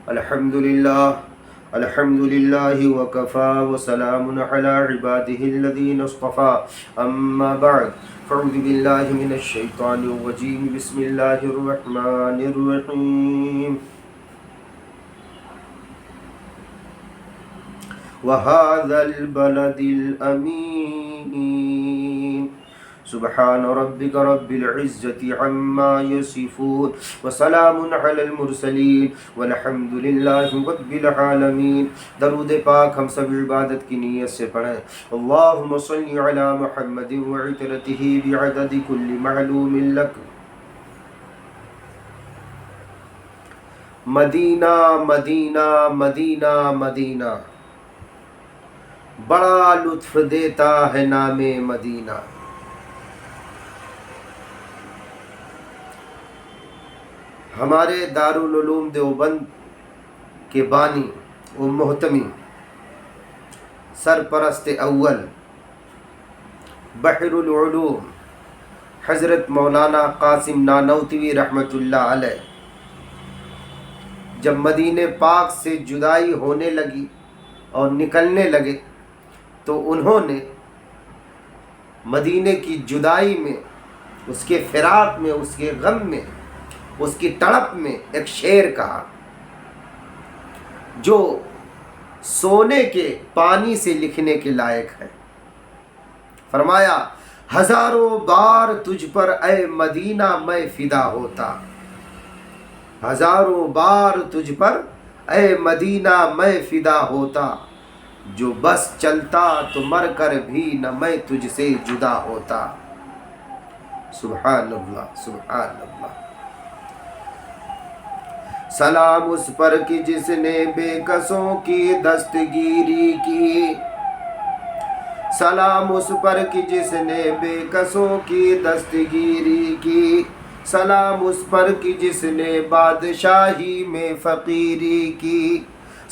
الحمد لله وكفى وسلام على عباده الذين اصطفى أما بعد فأعوذ بالله من الشيطان الرجيم بسم الله الرحمن الرحيم وهذا البلد الأمين سبحان ربك رب العزة عما يصفون وسلام على المرسلين والحمد لله رب العالمین۔ درود پاک ہم سب عبادت کی نیت سے پڑھیں۔ اللہم صل علی محمد وعطرته بعدد كل معلوم لك۔ مدینہ مدینہ مدینہ مدینہ، بڑا لطف دیتا ہے نام مدینہ۔ ہمارے دارالعلوم دیوبند کے بانی و محتمی سرپرست اول بحر العلوم حضرت مولانا قاسم نانوتوی رحمۃ اللہ علیہ جب مدینہ پاک سے جدائی ہونے لگی اور نکلنے لگے تو انہوں نے مدینہ کی جدائی میں، اس کے فراق میں، اس کے غم میں، اس کی تڑپ میں ایک شعر کہا جو سونے کے پانی سے لکھنے کے لائق ہے۔ فرمایا ہزاروں بار تجھ پر اے مدینہ میں فدا ہوتا، ہزاروں بار تجھ پر اے مدینہ میں فدا ہوتا، جو بس چلتا تو مر کر بھی نہ میں تجھ سے جدا ہوتا۔ سبحان اللہ سبحان اللہ۔ سلام اس پر کی جس نے بے کسوں کی دستگیری کی، سلام اس پر کی جس نے بے کسوں کی دستگیری کی، سلام اس پر کی جس نے بادشاہی میں فقیری کی،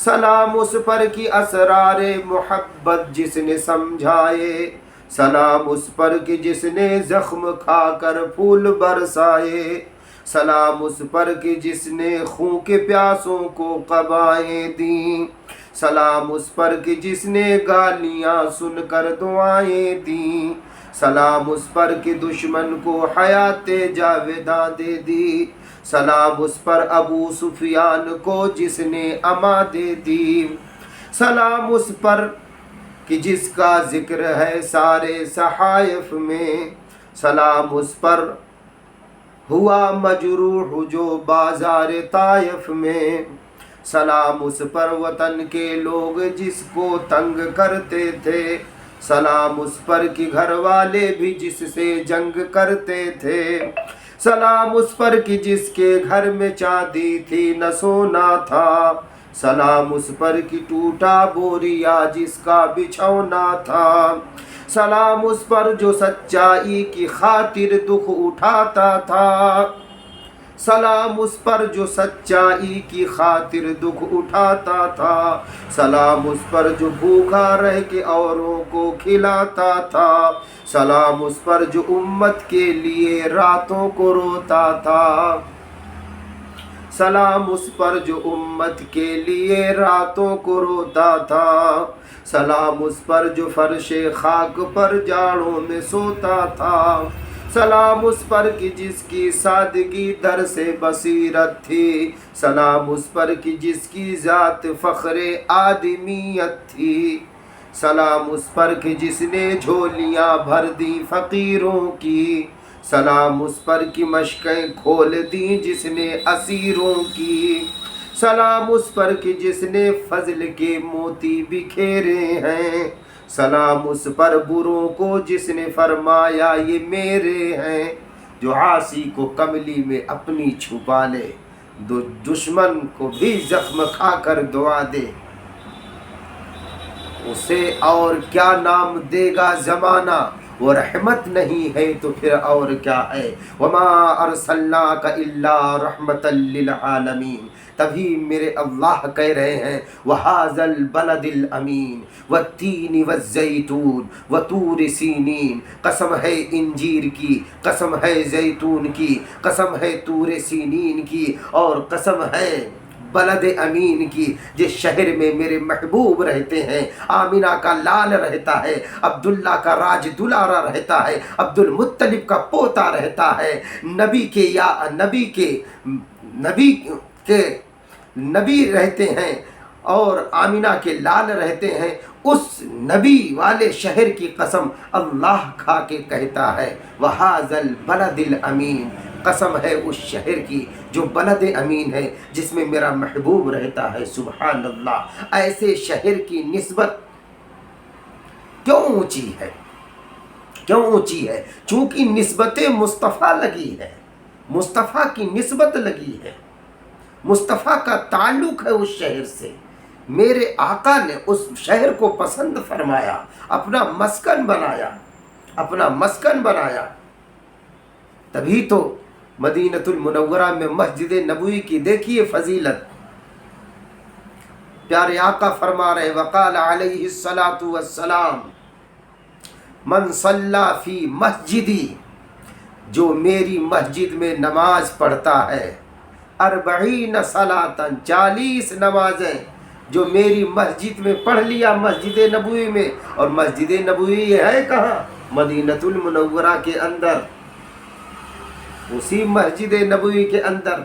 سلام اس پر کی اسرار محبت جس نے سمجھائے، سلام اس پر کی جس نے زخم کھا کر پھول برسائے، سلام اس پر کہ جس نے خون کے پیاسوں کو قبائیں دیں، سلام اس پر کہ جس نے گالیاں سن کر دعائیں دیں، سلام اس پر کہ دشمن کو حیات جاویداں دے دی، سلام اس پر ابو سفیان کو جس نے اما دے دی، سلام اس پر کہ جس کا ذکر ہے سارے صحائف میں، سلام اس پر ہوا مجروح جو بازار طائف میں، سلام اس پر وطن کے لوگ جس کو تنگ کرتے تھے، سلام اس پر کہ گھر والے بھی جس سے جنگ کرتے تھے، سلام اس پر کہ جس کے گھر میں چاندی تھی نہ سونا تھا، سلام اس پر کہ ٹوٹا بوریا جس کا بچھونا تھا، سلام اس پر جو سچائی کی خاطر دکھ اٹھاتا تھا، سلام اس پر جو سچائی کی خاطر دکھ اٹھاتا تھا، سلام اس پر جو بھوکا رہ کے اوروں کو کھلاتا تھا، سلام اس پر جو امت کے لیے راتوں کو روتا تھا، سلام اس پر جو امت کے لیے راتوں کو روتا تھا، سلام اس پر جو فرش خاک پر جاڑوں میں سوتا تھا، سلام اس پر کہ جس کی سادگی در سے بصیرت تھی، سلام اس پر کہ جس کی ذات فخر آدمیت تھی، سلام اس پر کہ جس نے جھولیاں بھر دی فقیروں کی، سلام اس پر کی مشقیں کھول دی جس نے اسیروں کی، سلام اس پر کہ جس نے فضل کے موتی بکھیرے ہیں، سلام اس پر بروں کو جس نے فرمایا یہ میرے ہیں، جو عاصی کو کملی میں اپنی چھپا لے، دشمن کو بھی زخم کھا کر دعا دے، اسے اور کیا نام دے گا زمانہ، وہ رحمت نہیں ہے تو پھر اور کیا ہے، وما ارسلناک الا رحمتا للعالمین۔ تبھی میرے اللہ کہہ رہے ہیں وَهَذَا الْبَلَدِ الْأَمِينِ وَالتِّينِ وَالزَّيْتُونِ وَطُورِ سِينِينَ، قسم ہے انجیر کی، قسم ہے زیتون کی، قسم ہے طور سینین کی، اور قسم ہے بلد امین کی، جس شہر میں میرے محبوب رہتے ہیں، آمینہ کا لال رہتا ہے، عبداللہ کا راج دلارا رہتا ہے، عبد المطلب کا پوتا رہتا ہے، نبی رہتے ہیں اور آمینہ کے لال رہتے ہیں، اس نبی والے شہر کی قسم اللہ کھا کے کہتا ہے وَهَذَا الْبَلَدِ الْأَمِينَ، قسم ہے اس شہر کی جو بلد امین ہے، جس میں میرا محبوب رہتا ہے۔ سبحان اللہ، ایسے شہر کی نسبت کیوں اونچی ہے؟ کیوں اونچی ہے؟ چونکہ نسبت مصطفیٰ لگی ہے، مصطفیٰ کی نسبت لگی ہے، مصطفیٰ کا تعلق ہے اس شہر سے، میرے آقا نے اس شہر کو پسند فرمایا، اپنا مسکن بنایا، اپنا مسکن بنایا۔ تبھی تو مدینۃ المنورہ میں مسجد نبوی کی دیکھیے فضیلت، پیارے آقا فرما رہے وقال علیہ الصلاۃ والسلام من صلی فی مسجدی، جو میری مسجد میں نماز پڑھتا ہے، 40 صلاتن، 40 نمازیں جو میری مسجد میں پڑھ لیا، مسجد نبوی میں، اور مسجد نبوی ہے کہاں؟ مدینۃ المنورہ کے اندر، اسی مسجد نبوی کے اندر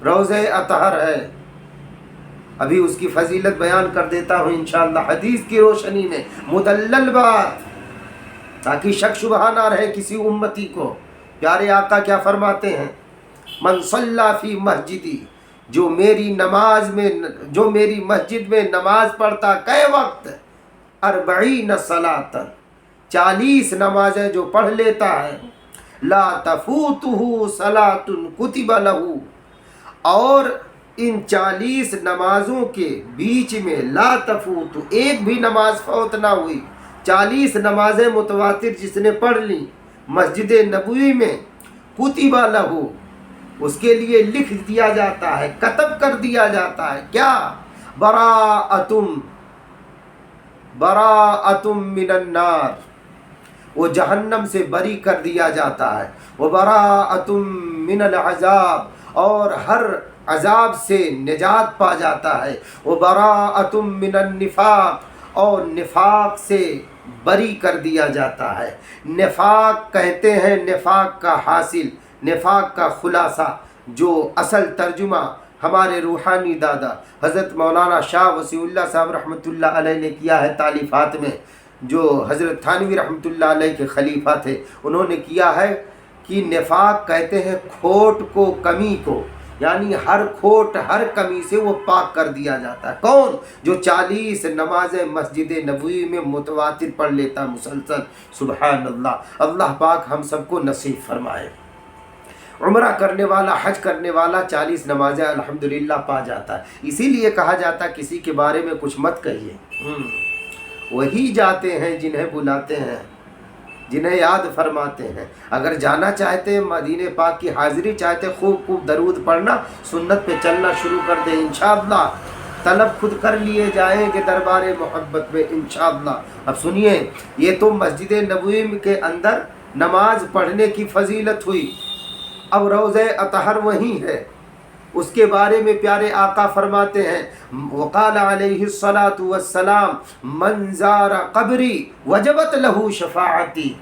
روضہ اطہر ہے۔ ابھی اس کی فضیلت بیان کر دیتا ہوں انشاءاللہ حدیث کی روشنی میں، مدلل بات، تاکہ شک شبہ نہ رہے کسی امتی کو۔ پیارے آقا کیا فرماتے ہیں؟ من صلی فی مسجدی، جو میری مسجد میں نماز پڑھتا، کئے وقت؟ 40 صلاتن، 40 نمازیں جو پڑھ لیتا ہے، لا تفوتہ صلاۃ کتب لہ، اور ان 40 نمازوں کے بیچ میں لا تفوت، ایک بھی نماز فوت نہ ہوئی، 40 نمازیں متواتر جس نے پڑھ لی مسجد نبوی میں، کتب لہ، اس کے لیے لکھ دیا جاتا ہے، کتب کر دیا جاتا ہے، کیا؟ براءۃ من النار، وہ جہنم سے بری کر دیا جاتا ہے، وبراءۃ من العذاب، اور ہر عذاب سے نجات پا جاتا ہے، وبراءۃ من النفاق، اور نفاق سے بری کر دیا جاتا ہے۔ نفاق کہتے ہیں نفاق کا حاصل، نفاق کا خلاصہ، جو اصل ترجمہ ہمارے روحانی دادا حضرت مولانا شاہ وسیع اللہ صاحب رحمۃ اللہ علیہ نے کیا ہے تالیفات میں، جو حضرت تھانوی رحمۃ اللہ علیہ کے خلیفہ تھے، انہوں نے کیا ہے کہ نفاق کہتے ہیں کھوٹ کو، کمی کو، یعنی ہر کھوٹ ہر کمی سے وہ پاک کر دیا جاتا ہے۔ کون؟ جو 40 نمازیں مسجد نبوی میں متواتر پڑھ لیتا مسلسل۔ سبحان اللہ، اللہ پاک ہم سب کو نصیب فرمائے۔ عمرہ کرنے والا، حج کرنے والا 40 نمازیں الحمدللہ پا جاتا ہے۔ اسی لیے کہا جاتا ہے کسی کے بارے میں کچھ مت کہیے، وہی جاتے ہیں جنہیں بلاتے ہیں، جنہیں یاد فرماتے ہیں۔ اگر جانا چاہتے ہیں مدینے پاک کی حاضری چاہتے، خوب درود پڑھنا، سنت پہ چلنا شروع کر دیں انشاءاللہ، طلب خود کر لیے جائیں کہ دربار محبت میں انشاءاللہ۔ اب سنیے، یہ تو مسجد نبوی کے اندر نماز پڑھنے کی فضیلت ہوئی، اب روضہ اطہر وہیں ہے، اس کے بارے میں پیارے آقا فرماتے ہیں وقال علیہ الصلاۃ والسلام من زار قبری وجبت لہ شفاعتی،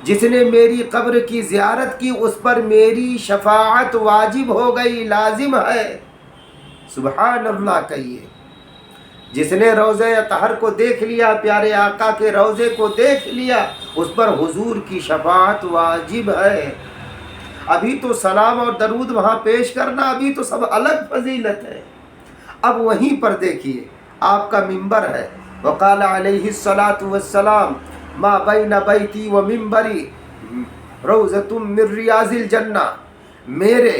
جس نے میری قبر کی زیارت کی اس پر میری شفاعت واجب ہو گئی، لازم ہے۔ سبحان اللہ کہیے۔ جس نے روضہ اطہر کو دیکھ لیا، پیارے آقا کے روضے کو دیکھ لیا، اس پر حضور کی شفاعت واجب ہے۔ ابھی تو سلام اور درود وہاں پیش کرنا، ابھی تو سب الگ فضیلت ہے۔ اب وہیں پر دیکھیے آپ کا منبر ہے، وقال علیہ الصلاۃ والسلام ما بین بیتی و منبری روضۃ من ریاض الجنہ، میرے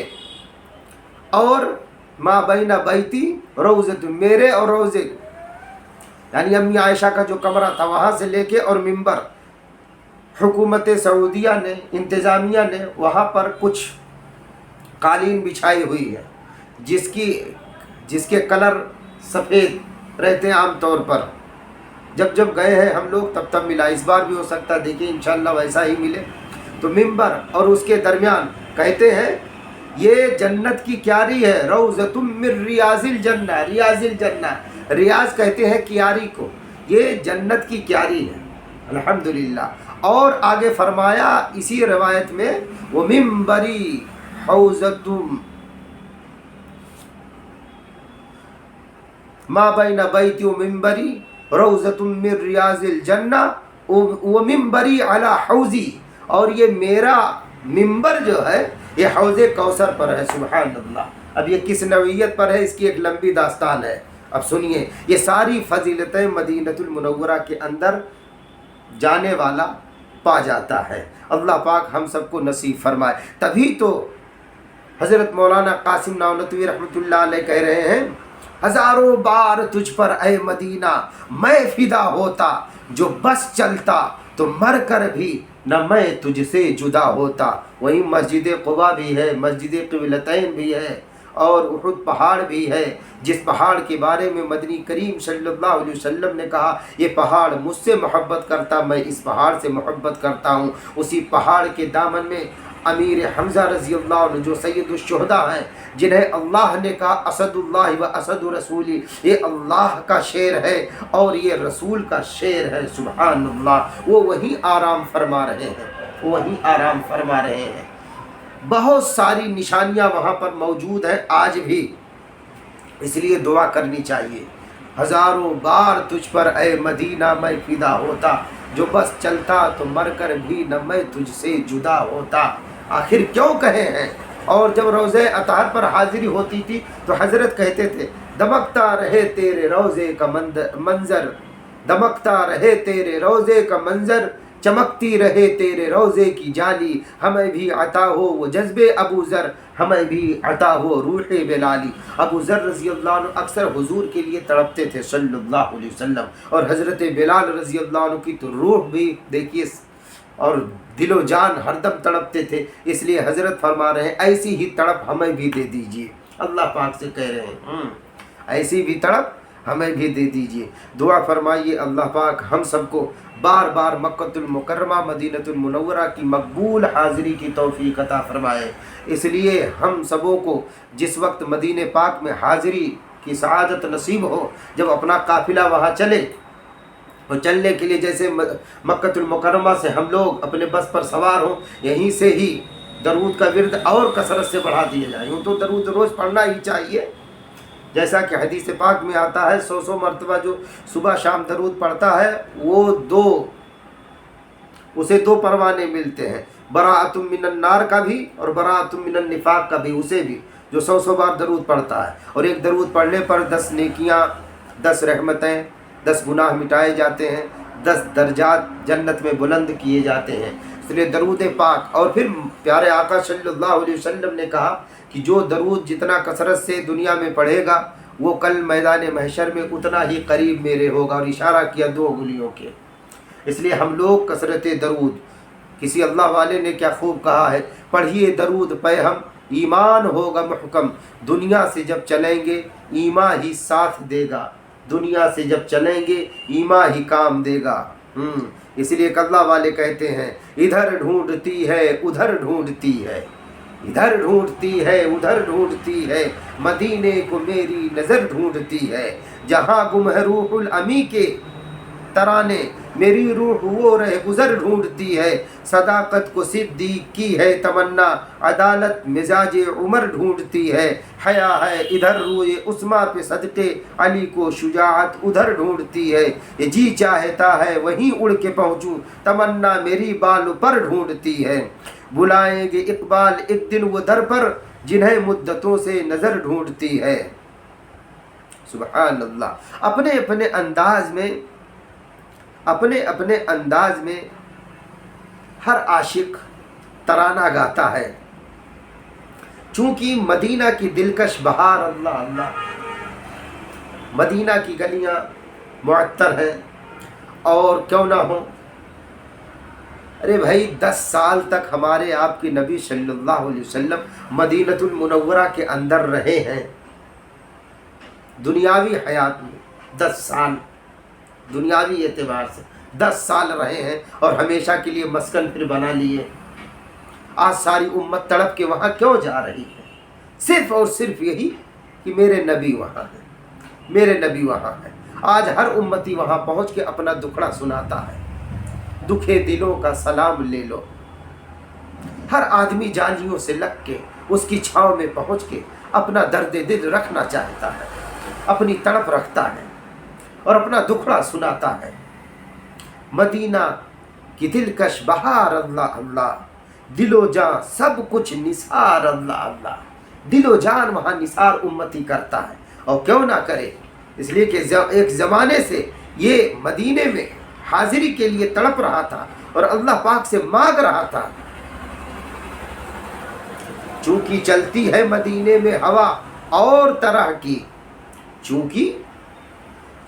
اور ما بین بیتی روضۃ، میرے اور روضے، یعنی امی عائشہ کا جو کمرہ تھا وہاں سے لے کے اور منبر، حکومت سعودیہ نے، انتظامیہ نے وہاں پر کچھ قالین بچھائی ہوئی ہے جس کے کلر سفید رہتے ہیں عام طور پر۔ جب گئے ہیں ہم لوگ تب ملا، اس بار بھی ہو سکتا ہے، دیکھیں انشاءاللہ ویسا ہی ملے۔ تو منبر اور اس کے درمیان کہتے ہیں یہ جنت کی کیاری ہے، روضۃ من ریاض الجنہ، ریاض الجنہ، ریاض کہتے ہیں کیاری کو، یہ جنت کی کیاری ہے الحمدللہ۔ اور آگے فرمایا اسی روایت میں ومنبری حوضۃ ما بین بیتی و منبری روضۃ من ریاض الجنہ ومنبری علی حوضی، اور یہ میرا منبر جو ہے یہ حوض کوثر پر ہے، سبحان اللہ۔ اب یہ کس نوعیت پر ہے، اس کی ایک لمبی داستان ہے، اب سنیے۔ یہ ساری فضیلتیں مدینۃ المنورہ کے اندر جانے والا پا جاتا ہے، اللہ پاک ہم سب کو نصیب فرمائے۔ تبھی تو حضرت مولانا قاسم نانوتوی رحمۃ اللہ علیہ کہہ رہے ہیں ہزاروں بار تجھ پر اے مدینہ میں فدا ہوتا، جو بس چلتا تو مر کر بھی نہ میں تجھ سے جدا ہوتا۔ وہیں مسجد قباء بھی ہے، مسجد قبلتین بھی ہے، اور احد پہاڑ بھی ہے، جس پہاڑ کے بارے میں مدنی کریم صلی اللہ علیہ وسلم نے کہا یہ پہاڑ مجھ سے محبت کرتا، میں اس پہاڑ سے محبت کرتا ہوں۔ اسی پہاڑ کے دامن میں امیر حمزہ رضی اللہ عنہ جو سید الشہداء ہیں، جنہیں اللہ نے کہا اسد اللہ و اسد رسولی، یہ اللہ کا شعر ہے اور یہ رسول کا شعر ہے، سبحان اللہ۔ وہ وہیں آرام فرما رہے ہیں، وہیں آرام فرما رہے ہیں۔ بہت ساری نشانیاں وہاں پر موجود ہیں آج بھی، اس لیے دعا کرنی چاہیے۔ ہزاروں بار تجھ پر اے مدینہ میں فدا ہوتا، جو بس چلتا تو مر کر بھی نہ میں تجھ سے جدا ہوتا۔ آخر کیوں کہے ہیں؟ اور جب روضہ اطہر پر حاضری ہوتی تھی تو حضرت کہتے تھے دمکتا رہے تیرے روضے کا منظر، دمکتا رہے تیرے روضے کا منظر، چمکتی رہے تیرے روضے کی جالی، ہمیں بھی عطا ہو وہ جذب ابو ذر، ہمیں بھی عطا ہو روح بلالی۔ ابو ذر رضی اللہ عنہ اکثر حضور کے لیے تڑپتے تھے صلی اللہ علیہ وسلم، اور حضرت بلال رضی اللہ عنہ کی تو روح بھی دیکھیے اور دل و جان ہر دم تڑپتے تھے، اس لیے حضرت فرما رہے ہیں ایسی ہی تڑپ ہمیں بھی دے دیجیے، اللہ پاک سے کہہ رہے ہیں ایسی بھی تڑپ ہمیں بھی دے دیجیے۔ دعا فرمائیے اللہ پاک ہم سب کو بار بار مکۃ المکرمہ مدینۃ المنورہ کی مقبول حاضری کی توفیق عطا فرمائے۔ اس لیے ہم سبوں کو جس وقت مدینہ پاک میں حاضری کی سعادت نصیب ہو، جب اپنا قافلہ وہاں چلے، اور چلنے کے لیے جیسے مکۃ المکرمہ سے ہم لوگ اپنے بس پر سوار ہوں، یہیں سے ہی درود کا ورد اور کثرت سے بڑھا دیا جائے۔ یوں تو درود روز پڑھنا ہی چاہیے، جیسا کہ حدیث پاک میں آتا ہے 100 مرتبہ جو صبح شام درود پڑھتا ہے اسے دو پروانے ملتے ہیں، براءۃ من النار کا بھی اور براءۃ من النفاق کا بھی، اسے بھی جو 100 بار درود پڑھتا ہے۔ اور ایک درود پڑھنے پر 10 نیکیاں، 10 رحمتیں، 10 گناہ مٹائے جاتے ہیں، 10 درجات جنت میں بلند کیے جاتے ہیں۔ اس لیے درود پاک، اور پھر پیارے آقا صلی اللہ علیہ وسلم نے کہا کہ جو درود جتنا کثرت سے دنیا میں پڑھے گا وہ کل میدان محشر میں اتنا ہی قریب میرے ہوگا، اور اشارہ کیا 2 انگلیوں کے۔ اس لیے ہم لوگ کثرت درود، کسی اللہ والے نے کیا خوب کہا ہے پڑھیے درود پہ ہم ایمان ہوگا محکم، دنیا سے جب چلیں گے ایمان ہی ساتھ دے گا، دنیا سے جب چلیں گے ایمان ہی کام دے گا۔ اس لیے ایک اللہ والے کہتے ہیں ادھر ڈھونڈتی ہے ادھر ڈھونڈتی ہے، ادھر ڈھونڈتی ہے ادھر ڈھونڈتی ہے، مدینے کو میری نظر ڈھونڈتی ہے، جہاں گم ہے روح الامی کے ترانے، میری روح وہ رہ گزر ڈھونڈتی ہے، صداقت کو صدیق کی ہے تمنا، عدالت مزاج عمر ڈھونڈتی ہے، حیا ہے ادھر روئے عثماں پہ صدقے علی کو شجاعت ادھر ڈھونڈتی ہے، یہ جی چاہتا ہے وہیں اڑ کے پہنچوں، تمنا میری بال پر ڈھونڈتی ہے، بلائیں گے اقبال ایک دن وہ در پر، جنہیں مدتوں سے نظر ڈھونڈتی ہے۔ سبحان اللہ۔ اپنے اپنے انداز میں ہر عاشق ترانہ گاتا ہے، چونکہ مدینہ کی دلکش بہار، اللہ اللہ، مدینہ کی گلیاں معطر ہیں، اور کیوں نہ ہوں، ارے بھائی 10 سال تک ہمارے آپ کے نبی صلی اللہ علیہ وسلم مدینۃ المنورہ کے اندر رہے ہیں، دنیاوی حیات میں 10 سال، دنیاوی اعتبار سے 10 سال رہے ہیں، اور ہمیشہ کے لیے مسکن پھر بنا لیے۔ آج ساری امت تڑپ کے وہاں کیوں جا رہی ہے؟ صرف اور صرف یہی کہ میرے نبی وہاں ہیں، میرے نبی وہاں ہیں۔ آج ہر امتی وہاں پہنچ کے اپنا دکھڑا سناتا ہے، دکھے دلوں کا سلام لے لو۔ ہر آدمی جانجیوں سے لگ کے اس کی چھاؤں میں پہنچ کے اپنا درد دل رکھنا چاہتا ہے، اپنی تڑپ رکھتا ہے اور اپنا دکھڑا سناتا ہے۔ مدینہ کی دلکش بہار اللہ اللہ، دل و جان سب کچھ نثار اللہ اللہ۔ دل و جان وہاں نثار امتی کرتا ہے، اور کیوں نہ کرے، اس لیے کہ ایک زمانے سے یہ مدینے میں حاضری کے لیے تڑپ رہا تھا اور اللہ پاک سے مانگ رہا تھا۔ چونکہ چلتی ہے مدینے میں ہوا اور طرح کی، چونکہ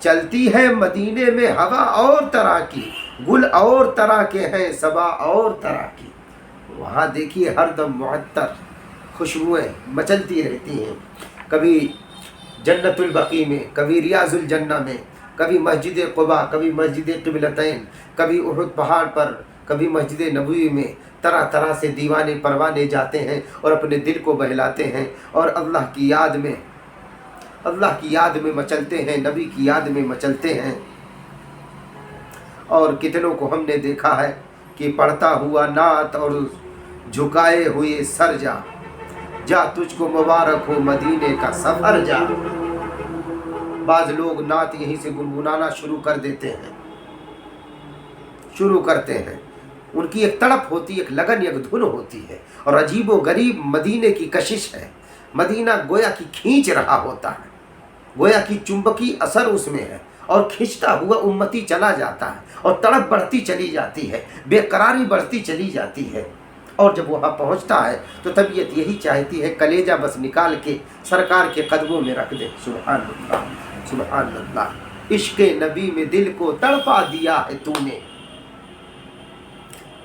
چلتی ہے مدینے میں ہوا اور طرح کی، گل اور طرح کے ہیں صبا اور طرح کی۔ وہاں دیکھیے ہر دم معطر خوشبوئیں مچلتی رہتی ہیں، کبھی جنت البقیع میں، کبھی ریاض الجنہ میں، کبھی مسجد قباء، کبھی مسجد قبلتین، کبھی احد پہاڑ پر، کبھی مسجد نبوی میں۔ طرح طرح سے دیوانے پروانے جاتے ہیں اور اپنے دل کو بہلاتے ہیں اور اللہ کی یاد میں مچلتے ہیں، نبی کی یاد میں مچلتے ہیں۔ اور کتنوں کو ہم نے دیکھا ہے کہ پڑھتا ہوا نعت اور جھکائے ہوئے سر جا، جا تجھ کو مبارک ہو مدینے کا سفر جا۔ بعض لوگ نعت یہیں سے گنگنانا شروع کر دیتے ہیں، شروع کرتے ہیں۔ ان کی ایک تڑپ ہوتی ہے، ایک لگن، ایک دھن ہوتی ہے، اور عجیب و غریب مدینے کی کشش ہے۔ مدینہ گویا کی کھینچ رہا ہوتا ہے، گویا کی چمبکی اثر اس میں ہے، اور کھینچتا ہوا امتی چلا جاتا ہے، اور تڑپ بڑھتی چلی جاتی ہے، بے قراری بڑھتی چلی جاتی ہے۔ اور جب وہاں پہنچتا ہے تو طبیعت یہی چاہتی ہے کلیجہ بس نکال کے سرکار کے قدموں میں رکھ دے۔ سبحان اللہ، سبحان اللہ۔ عشق نبی میں دل کو تڑپا دیا ہے تو نے،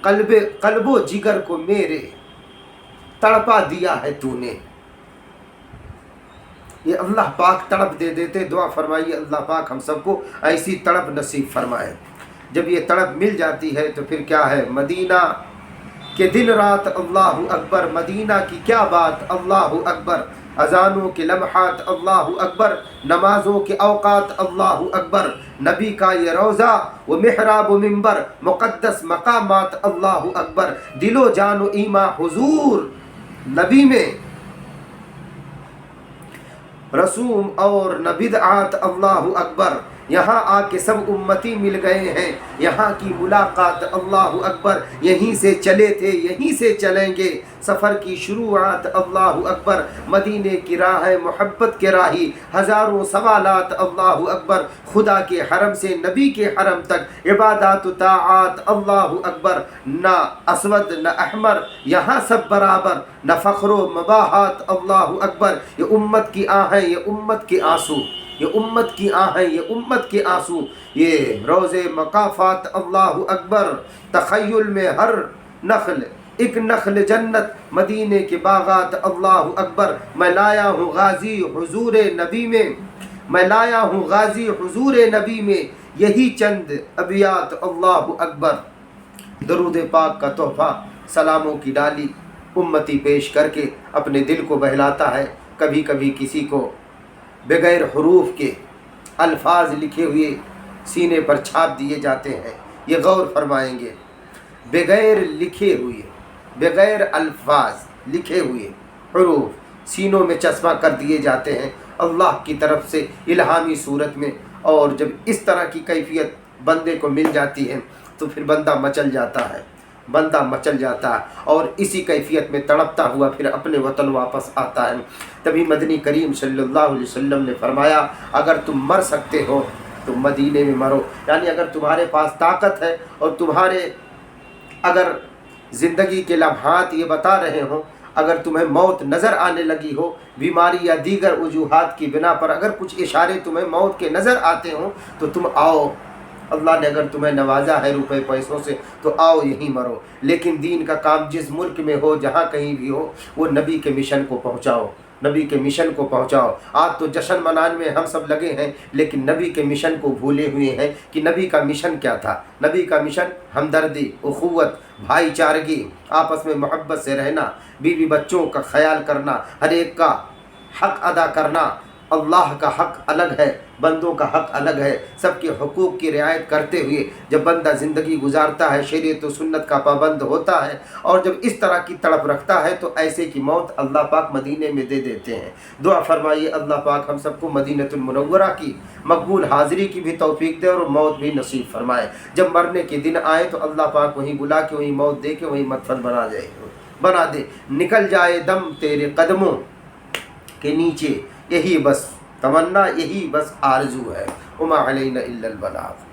قلب و جگر کو میرے تڑپا دیا ہے تو نے۔ یہ اللہ پاک تڑپ دے دیتے۔ دعا فرمائیے اللہ پاک ہم سب کو ایسی تڑپ نصیب فرمائے۔ جب یہ تڑپ مل جاتی ہے تو پھر کیا ہے، مدینہ کے دن رات اللہ اکبر، مدینہ کی کیا بات اللہ اکبر، اذانوں کے لمحات اللہ اکبر، نمازوں کے اوقات اللہ اکبر، نبی کا یہ روضہ و محراب و منبر، مقدس مقامات اللہ اکبر، دل و جان و ایمان حضور نبی میں، رسوم اور نہ بدعات اللہ اکبر۔ یہاں آ کے سب امتی مل گئے ہیں، یہاں کی ملاقات اللہ اکبر، یہیں سے چلے تھے یہیں سے چلیں گے، سفر کی شروعات اللہ اکبر، مدینے کی راہ محبت کے راہی، ہزاروں سوالات اللہ اکبر، خدا کے حرم سے نبی کے حرم تک عبادات و طاعات اللہ اکبر، نہ اسود نہ احمر یہاں سب برابر، نہ فخر و مباحات اللہ اکبر۔ یہ امت کی آہیں، یہ امت کے آنسو، یہ امت کی آہیں، یہ امت کے آنسو، یہ روزے مقافات اللہ اکبر، تخیل میں ہر نخل ایک نخل جنت، مدینے کے باغات اللہ اکبر۔ میں لایا ہوں غازی حضور نبی میں، میں لایا ہوں غازی حضور نبی میں، یہی چند ابیات اللہ اکبر۔ درود پاک کا تحفہ، سلاموں کی ڈالی امتی پیش کر کے اپنے دل کو بہلاتا ہے۔ کبھی کبھی کسی کو بغیر حروف کے الفاظ لکھے ہوئے سینے پر چھاپ دیے جاتے ہیں، یہ غور فرمائیں گے، بغیر لکھے ہوئے، بغیر الفاظ لکھے ہوئے حروف سینوں میں چسپاں کر دیے جاتے ہیں اللہ کی طرف سے الہامی صورت میں۔ اور جب اس طرح کی کیفیت بندے کو مل جاتی ہے تو پھر بندہ مچل جاتا ہے، بندہ مچل جاتا ہے، اور اسی کیفیت میں تڑپتا ہوا پھر اپنے وطن واپس آتا ہے۔ تبھی مدنی کریم صلی اللہ علیہ وسلم نے فرمایا اگر تم مر سکتے ہو تو مدینے میں مرو، یعنی اگر تمہارے پاس طاقت ہے اور تمہارے اگر زندگی کے لمحات یہ بتا رہے ہوں، اگر تمہیں موت نظر آنے لگی ہو، بیماری یا دیگر وجوہات کی بنا پر اگر کچھ اشارے تمہیں موت کے نظر آتے ہوں تو تم آؤ، اللہ نے اگر تمہیں نوازا ہے روپے پیسوں سے تو آؤ یہیں مرو، لیکن دین کا کام جس ملک میں ہو، جہاں کہیں بھی ہو، وہ نبی کے مشن کو پہنچاؤ، نبی کے مشن کو پہنچاؤ۔ آج تو جشن منانے میں ہم سب لگے ہیں، لیکن نبی کے مشن کو بھولے ہوئے ہیں کہ نبی کا مشن کیا تھا۔ نبی کا مشن ہمدردی، اخوت، بھائی چارگی، آپس میں محبت سے رہنا، بیوی بچوں کا خیال کرنا، ہر ایک کا حق ادا کرنا۔ اللہ کا حق الگ ہے، بندوں کا حق الگ ہے۔ سب کے حقوق کی رعایت کرتے ہوئے جب بندہ زندگی گزارتا ہے، شریعت و سنت کا پابند ہوتا ہے، اور جب اس طرح کی تڑپ رکھتا ہے، تو ایسے کی موت اللہ پاک مدینے میں دے دیتے ہیں۔ دعا فرمائیے اللہ پاک ہم سب کو مدینۃ المنورہ کی مقبول حاضری کی بھی توفیق دے اور موت بھی نصیب فرمائے۔ جب مرنے کے دن آئے تو اللہ پاک وہیں بلا کے وہیں موت دے کے وہیں مدفن بنا دے، نکل جائے دم تیرے قدموں کے نیچے، یہی بس تمنا، یہی بس آرزو ہے۔ وما علینا الا البلاغ۔